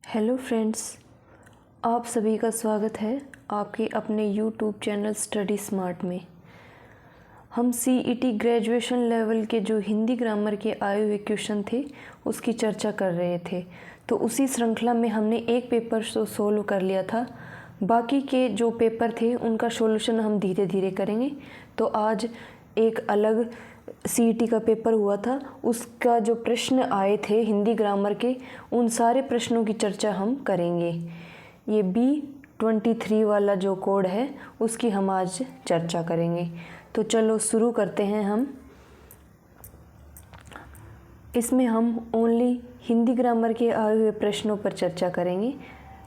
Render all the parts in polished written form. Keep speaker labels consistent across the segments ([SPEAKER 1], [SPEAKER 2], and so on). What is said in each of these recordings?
[SPEAKER 1] Hello friends, आप सभी का स्वागत है आपके अपने यूट्यूब चैनल स्टडी स्मार्ट में। हम सीईटी ग्रेजुएशन लेवल के जो हिंदी ग्रामर के आए हुए क्वेश्चन थे उसकी चर्चा कर रहे थे। तो उसी श्रृंखला में हमने एक पेपर तो सोल्व कर लिया था, बाकी के जो पेपर थे उनका सॉल्यूशन हम धीरे धीरे करेंगे। तो आज एक अलग सीईटी का पेपर हुआ था, उसका जो प्रश्न आए थे हिंदी ग्रामर के, उन सारे प्रश्नों की चर्चा हम करेंगे। ये B23 वाला जो कोड है उसकी हम आज चर्चा करेंगे। तो चलो शुरू करते हैं हम। इसमें हम ओनली हिंदी ग्रामर के आए हुए प्रश्नों पर चर्चा करेंगे।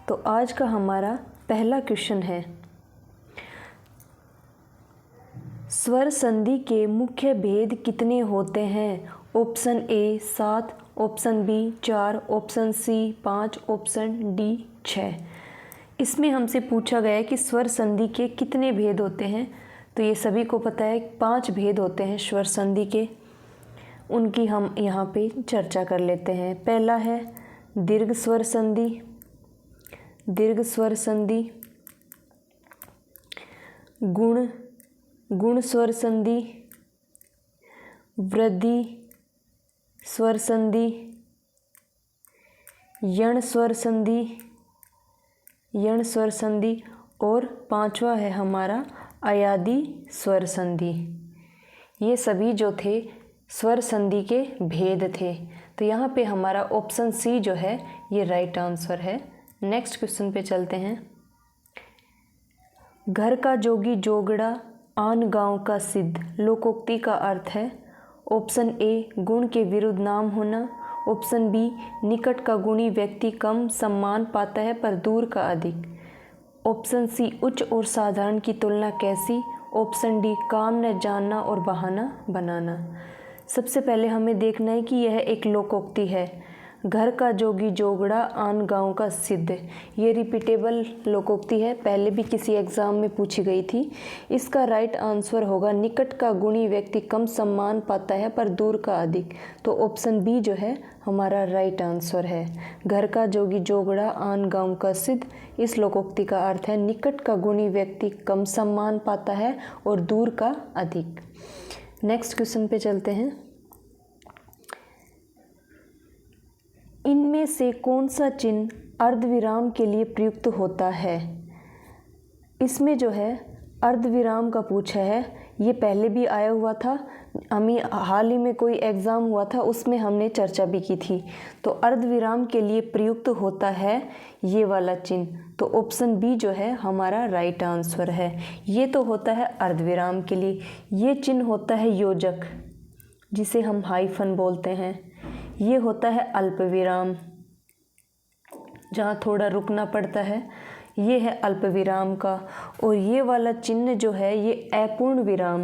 [SPEAKER 1] तो आज का हमारा पहला क्वेश्चन है, स्वर संधि के मुख्य भेद कितने होते हैं? Option A 7, option B 4, option C 5, option D 6। इसमें हमसे पूछा गया है कि स्वर संधि के कितने भेद होते हैं। तो ये सभी को पता है 5 भेद होते हैं स्वर संधि के, उनकी हम यहाँ पे चर्चा कर लेते हैं। पहला है दीर्घ स्वर संधि, स्वर संधि, गुण स्वर संधि, वृद्धि स्वर संधि, यण स्वर संधि और पांचवा है हमारा अयादी स्वर संधि। ये सभी जो थे स्वर संधि के भेद थे। तो यहाँ पे हमारा ऑप्शन सी जो है ये राइट आंसर है। नेक्स्ट क्वेश्चन पे चलते हैं। घर का जोगी जोगड़ा आन गांव का सिद्ध लोकोक्ति का अर्थ है। ऑप्शन ए गुण के विरुद्ध नाम होना, ऑप्शन बी निकट का गुणी व्यक्ति कम सम्मान पाता है पर दूर का अधिक, ऑप्शन सी उच्च और साधारण की तुलना कैसी, ऑप्शन डी काम न जानना और बहाना बनाना। सबसे पहले हमें देखना है कि यह एक लोकोक्ति है। घर का जोगी जोगड़ा आन गांव का सिद्ध, ये रिपीटेबल लोकोक्ति है, पहले भी किसी एग्ज़ाम में पूछी गई थी। इसका राइट आंसर होगा निकट का गुणी व्यक्ति कम सम्मान पाता है पर दूर का अधिक। तो ऑप्शन बी जो है हमारा राइट आंसर है। घर का जोगी जोगड़ा आन गांव का सिद्ध, इस लोकोक्ति का अर्थ है निकट का गुणी व्यक्ति कम सम्मान पाता है और दूर का अधिक। नेक्स्ट क्वेश्चन पे चलते हैं। इनमें से कौन सा चिन्ह अर्धविराम के लिए प्रयुक्त होता है? इसमें जो है अर्धविराम का पूछा है, ये पहले भी आया हुआ था, हमें हाल ही में कोई एग्ज़ाम हुआ था उसमें हमने चर्चा भी की थी। तो अर्धविराम के लिए प्रयुक्त होता है ये वाला चिन्ह। तो ऑप्शन बी जो है हमारा राइट आंसर है। ये तो होता है अर्धविराम के लिए। ये चिन्ह होता है योजक, जिसे हम हाइफन बोलते हैं। ये होता है अल्पविराम, जहाँ थोड़ा रुकना पड़ता है, ये है अल्पविराम का। और ये वाला चिन्ह जो है ये अपूर्ण विराम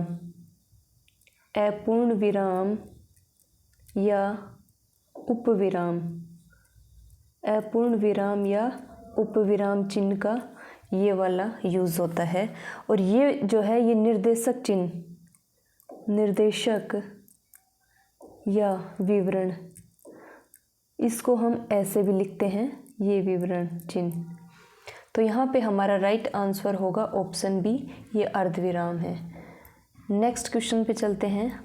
[SPEAKER 1] या उपविराम, अपूर्ण विराम या उपविराम चिन्ह का ये वाला यूज़ होता है। और ये जो है ये निर्देशक या विवरण, इसको हम ऐसे भी लिखते हैं, ये विवरण चिन्ह। तो यहाँ पे हमारा राइट आंसर होगा ऑप्शन बी, ये अर्धविराम है। नेक्स्ट क्वेश्चन पे चलते हैं।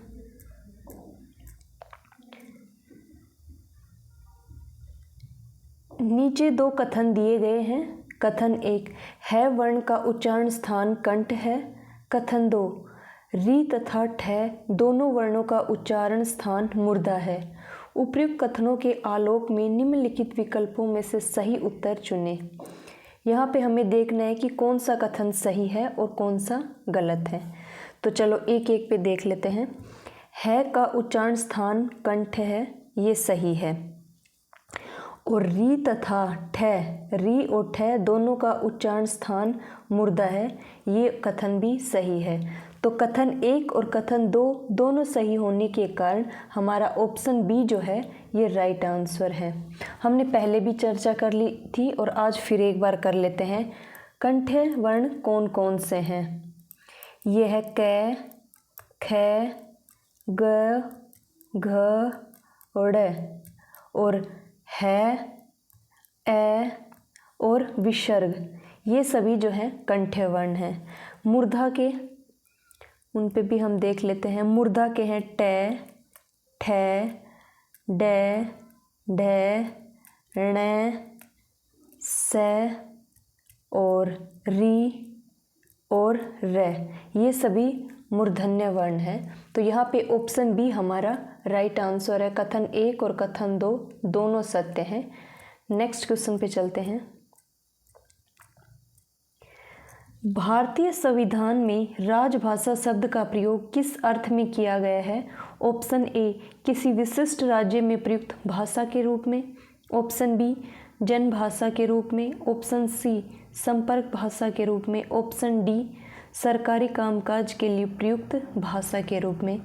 [SPEAKER 1] नीचे 2 कथन दिए गए हैं। कथन 1, है वर्ण का उच्चारण स्थान कंठ है। कथन 2, री तथा ठ दोनों वर्णों का उच्चारण स्थान मुर्दा है। उपयुक्त कथनों के आलोक में निम्नलिखित विकल्पों में से सही उत्तर चुनें। यहाँ पे हमें देखना है कि कौन सा कथन सही है और कौन सा गलत है। तो चलो एक एक पे देख लेते हैं। है का उच्चारण स्थान कंठ है, ये सही है। और री तथा ठ, री और ठ दोनों का उच्चारण स्थान मुर्दा है, ये कथन भी सही है। तो कथन 1 और कथन 2 दोनों सही होने के कारण हमारा ऑप्शन बी जो है ये राइट आंसर है। हमने पहले भी चर्चा कर ली थी और आज फिर एक बार कर लेते हैं। कंठ वर्ण कौन कौन से हैं? ये है क, ख, ग, घ और ड़। और है, ए और विसर्ग, ये सभी जो है कंठ्य वर्ण हैं। मूर्धा के उन पे भी हम देख लेते हैं। मूर्धा के हैं टे, ठे, डे, ढे, णे, से और री और रे, ये सभी मूर्धन्य वर्ण हैं। तो यहाँ पे ऑप्शन बी हमारा राइट आंसर है। कथन 1 और कथन 2 दोनों सत्य हैं। नेक्स्ट क्वेश्चन पे चलते हैं। भारतीय संविधान में राजभाषा शब्द का प्रयोग किस अर्थ में किया गया है? ऑप्शन ए किसी विशिष्ट राज्य में प्रयुक्त भाषा के रूप में, ऑप्शन बी जनभाषा के रूप में, ऑप्शन सी संपर्क भाषा के रूप में, ऑप्शन डी सरकारी कामकाज के लिए प्रयुक्त भाषा के रूप में।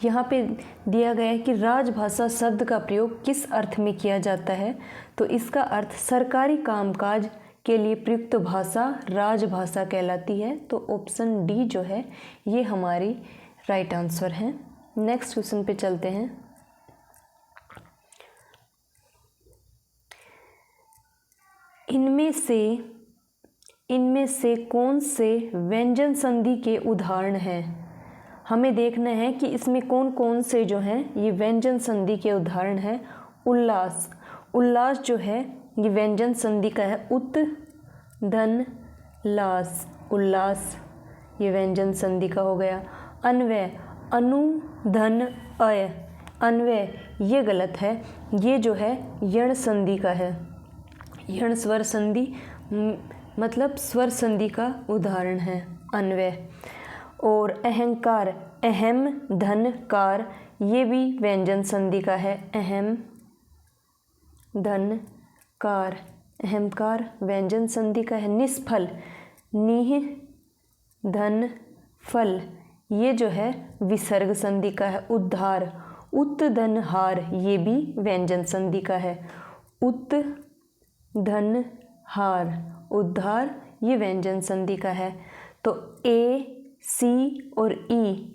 [SPEAKER 1] यहाँ पे दिया गया है कि राजभाषा शब्द का प्रयोग किस अर्थ में किया जाता है, तो इसका अर्थ सरकारी कामकाज के लिए प्रयुक्त भाषा राजभाषा कहलाती है। तो ऑप्शन डी जो है ये हमारी राइट आंसर है। नेक्स्ट क्वेश्चन पे चलते हैं। इनमें से कौन से व्यंजन संधि के उदाहरण हैं? हमें देखना है कि इसमें कौन कौन से जो हैं ये व्यंजन संधि के उदाहरण हैं। उल्लास, उल्लास जो है ये व्यंजन संधि का है। उत धन लास, उल्लास ये व्यंजन संधि का हो गया। अन्वय, अनु धन अय, अन्वय ये गलत है, ये जो है यण संधि का है। यण स्वर संधि मतलब स्वर संधि का उदाहरण है अन्वय। और अहंकार, अहम धन कार, ये भी व्यंजन संधि का है। अहम धन कार, अहंकार व्यंजन संधि का है। निष्फल, निह धन फल, ये जो है विसर्ग संधि का है। उद्धार, उत धन हार, ये भी व्यंजन संधि का है। उत धन हार, उद्धार ये व्यंजन संधि का है। तो ए, सी और ई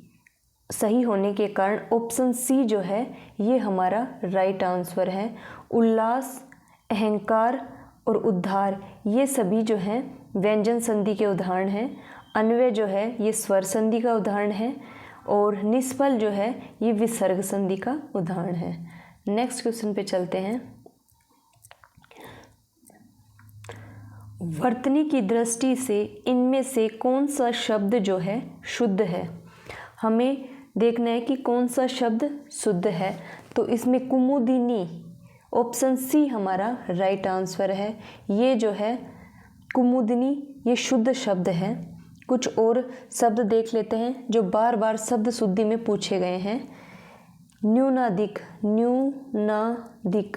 [SPEAKER 1] सही होने के कारण ऑप्शन सी जो है ये हमारा राइट आंसर है। उल्लास, अहंकार और उद्धार ये सभी जो हैं व्यंजन संधि के उदाहरण हैं। अन्वय जो है ये स्वर संधि का उदाहरण है और निष्फल जो है ये विसर्ग संधि का उदाहरण है। नेक्स्ट क्वेश्चन पे चलते हैं। वर्तनी की दृष्टि से इनमें से कौन सा शब्द जो है शुद्ध है? हमें देखना है कि कौन सा शब्द शुद्ध है। तो इसमें कुमुदिनी, ऑप्शन सी हमारा राइट आंसर है। ये जो है कुमुदिनी ये शुद्ध शब्द है। कुछ और शब्द देख लेते हैं जो बार बार शब्द शुद्धि में पूछे गए हैं। न्यूनाधिक, न्यूनाधिक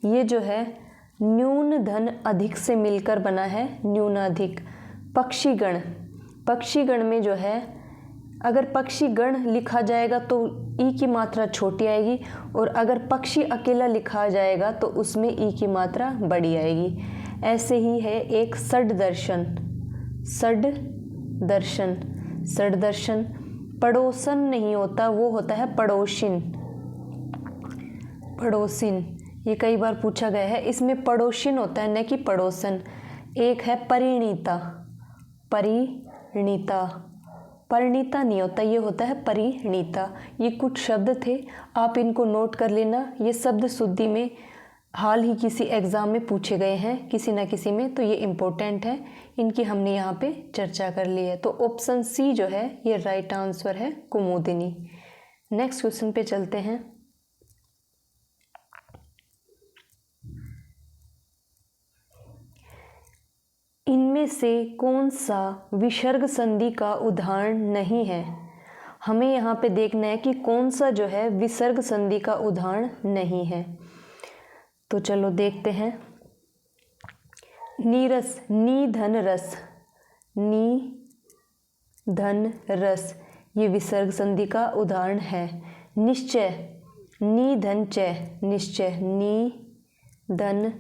[SPEAKER 1] ये जो है न्यून धन अधिक से मिलकर बना है न्यूनाधिक। पक्षीगण, पक्षीगण में जो है अगर पक्षीगण लिखा जाएगा तो ई की मात्रा छोटी आएगी और अगर पक्षी अकेला लिखा जाएगा तो उसमें ई की मात्रा बड़ी आएगी। ऐसे ही है एक षड दर्शन, षड दर्शन, षड दर्शन पड़ोसन नहीं होता, वो होता है पड़ोसिन, पड़ोसिन ये कई बार पूछा गया है। इसमें पड़ोसिन होता है न कि पड़ोसन। एक है परिणीता, परिणीता, परिणीता नहीं होता, ये होता है परिणीता। ये कुछ शब्द थे, आप इनको नोट कर लेना। ये शब्द शुद्धि में हाल ही किसी एग्ज़ाम में पूछे गए हैं किसी ना किसी में, तो ये इम्पोर्टेंट है, इनकी हमने यहाँ पे चर्चा कर ली है। तो ऑप्शन सी जो है ये राइट आंसर है कुमुदिनी। नेक्स्ट क्वेश्चन पे चलते हैं। इनमें से कौन सा विसर्ग संधि का उदाहरण नहीं है? हमें यहाँ पे देखना है कि कौन सा जो है विसर्ग संधि का उदाहरण नहीं है। तो चलो देखते हैं। नीरस, नी धन रस, नी धन रस ये विसर्ग संधि का उदाहरण है। निश्चय, नी धन चय, निश्चय, नी धन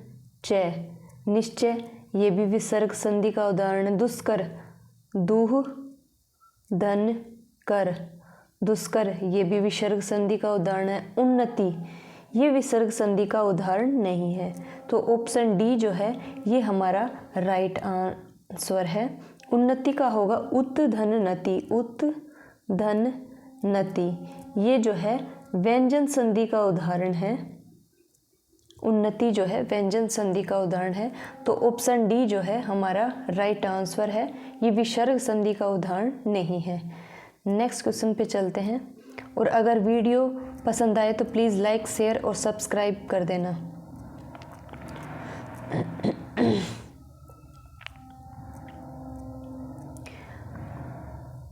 [SPEAKER 1] चय, निश्चय ये भी विसर्ग संधि का उदाहरण है। दुष्कर, दूह धन कर, दुष्कर ये भी विसर्ग संधि का उदाहरण है। उन्नति ये विसर्ग संधि का उदाहरण नहीं है। तो ऑप्शन डी जो है ये हमारा राइट आंसर है। उन्नति का होगा उत धन नति, उत धन नति, ये जो है व्यंजन संधि का उदाहरण है। उन्नति जो है व्यंजन संधि का उदाहरण है। तो ऑप्शन डी जो है हमारा राइट आंसर है, ये विसर्ग संधि का उदाहरण नहीं है। नेक्स्ट क्वेश्चन पे चलते हैं। और अगर वीडियो पसंद आए तो प्लीज़ लाइक, शेयर और सब्सक्राइब कर देना।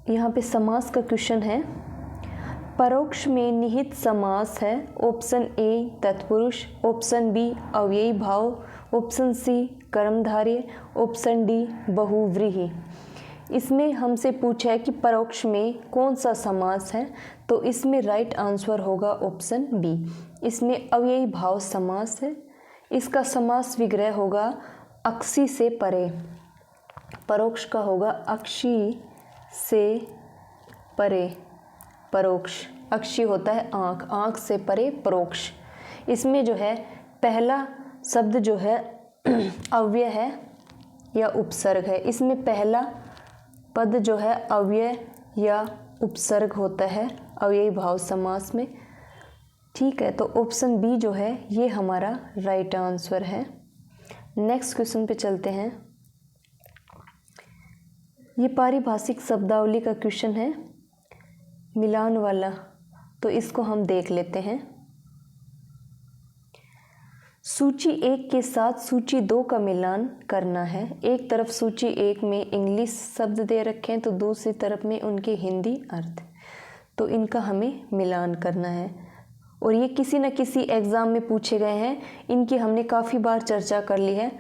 [SPEAKER 1] यहाँ पे समास का क्वेश्चन है। परोक्ष में निहित समास है। ऑप्शन ए तत्पुरुष, ऑप्शन बी अव्ययी भाव, ऑप्शन सी कर्मधारय, ऑप्शन डी बहुव्रीहि। इसमें हमसे पूछा है कि परोक्ष में कौन सा समास है, तो इसमें राइट आंसर होगा ऑप्शन बी। इसमें अव्ययी भाव समास है। इसका समास विग्रह होगा अक्षी से परे। परोक्ष का होगा अक्षी से परे, परोक्ष। अक्षी होता है आँख, आँख से परे परोक्ष। इसमें जो है पहला शब्द जो है अव्यय है या उपसर्ग है। इसमें पहला पद जो है अव्यय या उपसर्ग होता है अव्ययी भाव समास में। ठीक है, तो ऑप्शन बी जो है ये हमारा राइट आंसर है। नेक्स्ट क्वेश्चन पे चलते हैं। ये पारिभाषिक शब्दावली का क्वेश्चन है, मिलान वाला, तो इसको हम देख लेते हैं। सूची 1 के साथ सूची 2 का मिलान करना है। एक तरफ सूची 1 में इंग्लिश शब्द दे रखे हैं तो दूसरी तरफ में उनके हिंदी अर्थ, तो इनका हमें मिलान करना है। और ये किसी न किसी एग्ज़ाम में पूछे गए हैं, इनकी हमने काफ़ी बार चर्चा कर ली है।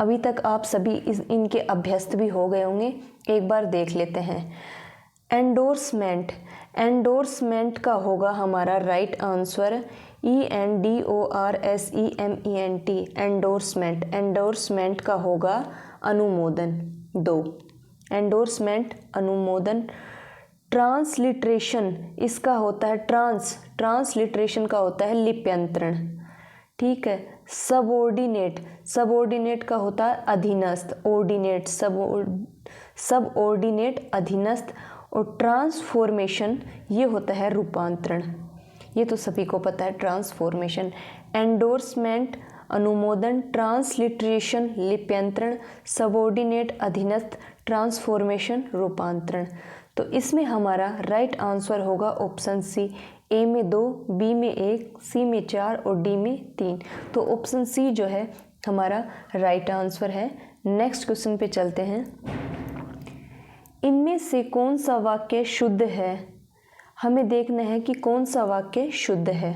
[SPEAKER 1] अभी तक आप सभी इनके अभ्यस्त भी हो गए होंगे, एक बार देख लेते हैं। एंडोर्समेंट, एंडोर्समेंट का होगा हमारा right answer ENDORSEMENT, endorsement. Endorsement का होगा अनुमोदन 2, एंडोर्समेंट अनुमोदन। ट्रांसलिट्रेशन, इसका होता है ट्रांसलिट्रेशन का होता है लिप्यंतरण। ठीक है। सबऑर्डिनेट, सबऑर्डिनेट का होता है अधीनस्थ, ऑर्डिनेट सबऑर्डिनेट अधीनस्थ। और ट्रांसफॉर्मेशन ये होता है रूपांतरण, ये तो सभी को पता है ट्रांसफॉर्मेशन। एंडोर्समेंट अनुमोदन, ट्रांसलिट्रेशन लिप्यंतरण, सबऑर्डिनेट अधीनस्थ, ट्रांसफॉर्मेशन रूपांतरण। तो इसमें हमारा राइट आंसर होगा ऑप्शन सी। ए में 2, बी में 1, सी में 4 और डी में 3। तो ऑप्शन सी जो है हमारा राइट आंसर है। नेक्स्ट क्वेश्चन पे चलते हैं। इनमें से कौन सा वाक्य शुद्ध है? हमें देखना है कि कौन सा वाक्य शुद्ध है।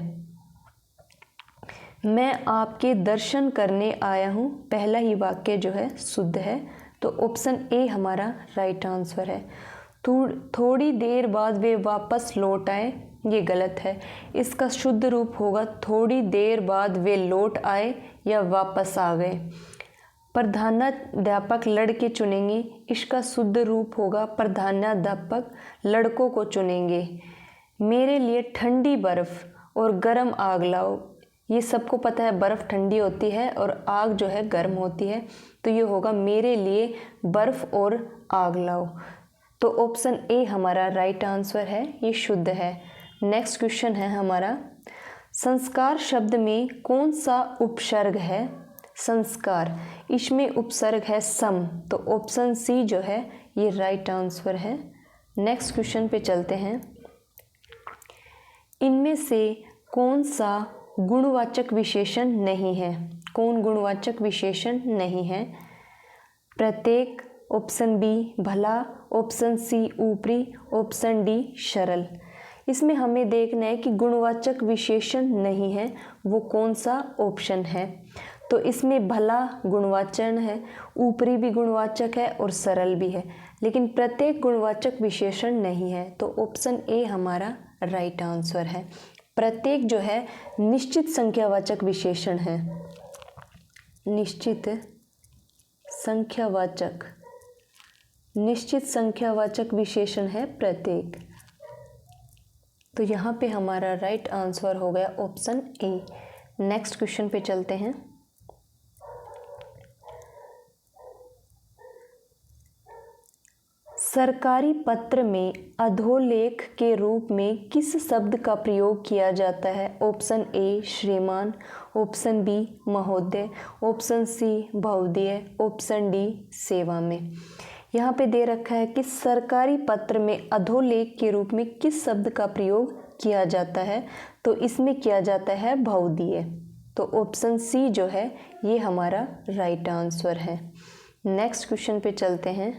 [SPEAKER 1] मैं आपके दर्शन करने आया हूँ, पहला ही वाक्य जो है शुद्ध है, तो ऑप्शन ए हमारा राइट आंसर है। थोड़ी देर बाद वे वापस लौट आए, ये गलत है। इसका शुद्ध रूप होगा थोड़ी देर बाद वे लौट आए या वापस आ गए। प्रधानाध्यापक लड़के चुनेंगे, इसका शुद्ध रूप होगा प्रधानाध्यापक लड़कों को चुनेंगे। मेरे लिए ठंडी बर्फ़ और गर्म आग लाओ, ये सबको पता है बर्फ़ ठंडी होती है और आग जो है गर्म होती है, तो ये होगा मेरे लिए बर्फ़ और आग लाओ। तो ऑप्शन ए हमारा राइट आंसर है, ये शुद्ध है। नेक्स्ट क्वेश्चन है हमारा, संस्कार शब्द में कौन सा उपसर्ग है? संस्कार, इसमें उपसर्ग है सम, तो ऑप्शन सी जो है ये राइट आंसर है। नेक्स्ट क्वेश्चन पे चलते हैं। इनमें से कौन सा गुणवाचक विशेषण नहीं है? कौन गुणवाचक विशेषण नहीं है? प्रत्येक, ऑप्शन बी भला, ऑप्शन सी ऊपरी, ऑप्शन डी सरल। इसमें हमें देखना है कि गुणवाचक विशेषण नहीं है वो कौन सा ऑप्शन है। तो इसमें भला गुणवाचक है, ऊपरी भी गुणवाचक है और सरल भी है, लेकिन प्रत्येक गुणवाचक विशेषण नहीं है, तो ऑप्शन ए हमारा राइट आंसर है। प्रत्येक जो है निश्चित संख्यावाचक विशेषण है, निश्चित संख्यावाचक, निश्चित संख्यावाचक विशेषण है प्रत्येक। तो यहाँ पे हमारा राइट आंसर हो गया ऑप्शन ए। नेक्स्ट क्वेश्चन पे चलते हैं। सरकारी पत्र में अधोलेख के रूप में किस शब्द का प्रयोग किया जाता है? ऑप्शन ए श्रीमान, ऑप्शन बी महोदय, ऑप्शन सी भवदीय, ऑप्शन डी सेवा में। यहाँ पे दे रखा है कि सरकारी पत्र में अधोलेख के रूप में किस शब्द का प्रयोग किया जाता है, तो इसमें किया जाता है भवदीय। तो ऑप्शन सी जो है ये हमारा राइट आंसर है। नेक्स्ट क्वेश्चन पे चलते हैं।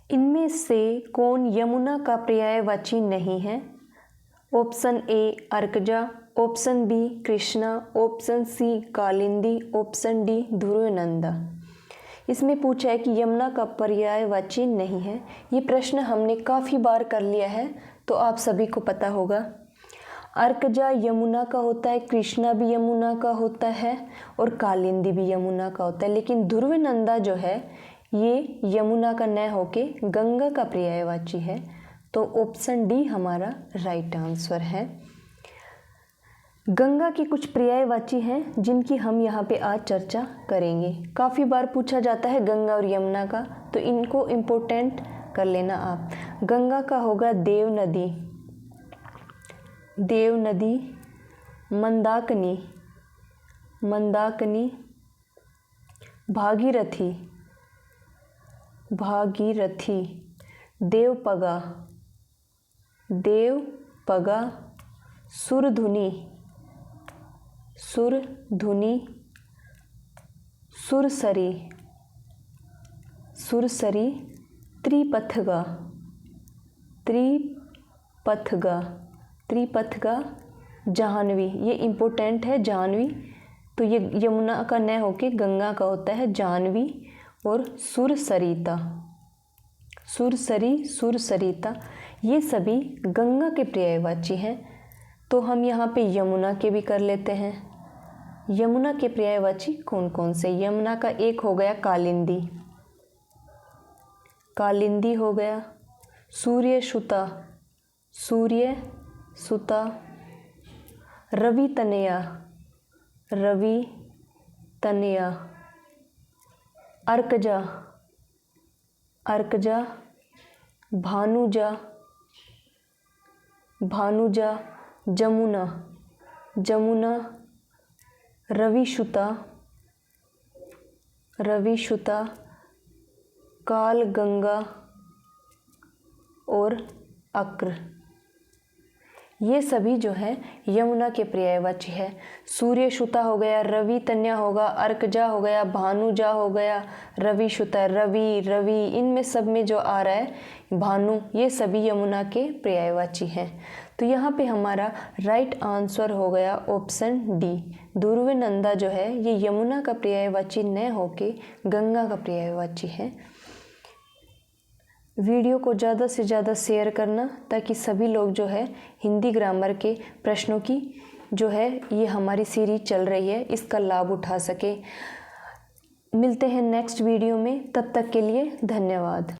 [SPEAKER 1] इनमें से कौन यमुना का पर्यायवाची नहीं है? Option A Arkaja, option B Krishna, option C Kalindi, option D Dhruvnanda. इसमें पूछा है कि यमुना का पर्यायवाची नहीं है। ये प्रश्न हमने काफ़ी बार कर लिया है, तो आप सभी को पता होगा। अर्कजा यमुना का होता है, कृष्णा भी यमुना का होता है और कालिंदी भी यमुना का होता है, लेकिन ध्रुवनंदा जो है ये यमुना का न होके गंगा का पर्यायवाची है। तो ऑप्शन डी हमारा राइट आंसर है। गंगा की कुछ पर्यायवाची हैं जिनकी हम यहाँ पे आज चर्चा करेंगे। काफ़ी बार पूछा जाता है गंगा और यमुना का, तो इनको इम्पोर्टेंट कर लेना आप। गंगा का होगा देव नदी, देव नदी, मंदाकिनी, मंदाकिनी, भागीरथी, भागीरथी, देवपगा, देवपगा, सुरधुनी, सुरधुनी, सुरसरी, सुरसरी, त्रिपथगा, त्रिपथगा, त्रिपथगा, जाह्नवी। ये इम्पोर्टेंट है जाह्नवी। तो ये यमुना का न होके गंगा का होता है जाह्नवी। और सुरसरिता, सुरसरी, सुरसरिता, ये सभी गंगा के पर्यायवाची हैं। तो हम यहाँ पे यमुना के भी कर लेते हैं। यमुना के पर्यायवाची कौन कौन से? यमुना का एक हो गया कालिंदी, कालिंदी हो गया। सूर्यसुता, सूर्यसुता, रवितनया, रवितनया, अर्कजा, अर्कजा, भानुजा, भानुजा, जमुना, जमुना, रविसुता, रविसुता, कालगंगा और अक्र। ये सभी जो है यमुना के पर्यायवाची है। सूर्यसुता हो गया, रवितन्या होगा, अर्कजा हो गया, भानुजा हो गया, रविसुता, रवि, रवि, इनमें सब में जो आ रहा है भानु, ये सभी यमुना के पर्यायवाची हैं। तो यहाँ पे हमारा राइट आंसर हो गया ऑप्शन डी। ध्रुवनंदा जो है ये यमुना का पर्यायवाची न होके गंगा का पर्यायवाची है। वीडियो को ज़्यादा से ज़्यादा शेयर करना ताकि सभी लोग जो है हिंदी ग्रामर के प्रश्नों की जो है ये हमारी सीरीज चल रही है इसका लाभ उठा सके। मिलते हैं नेक्स्ट वीडियो में, तब तक के लिए धन्यवाद।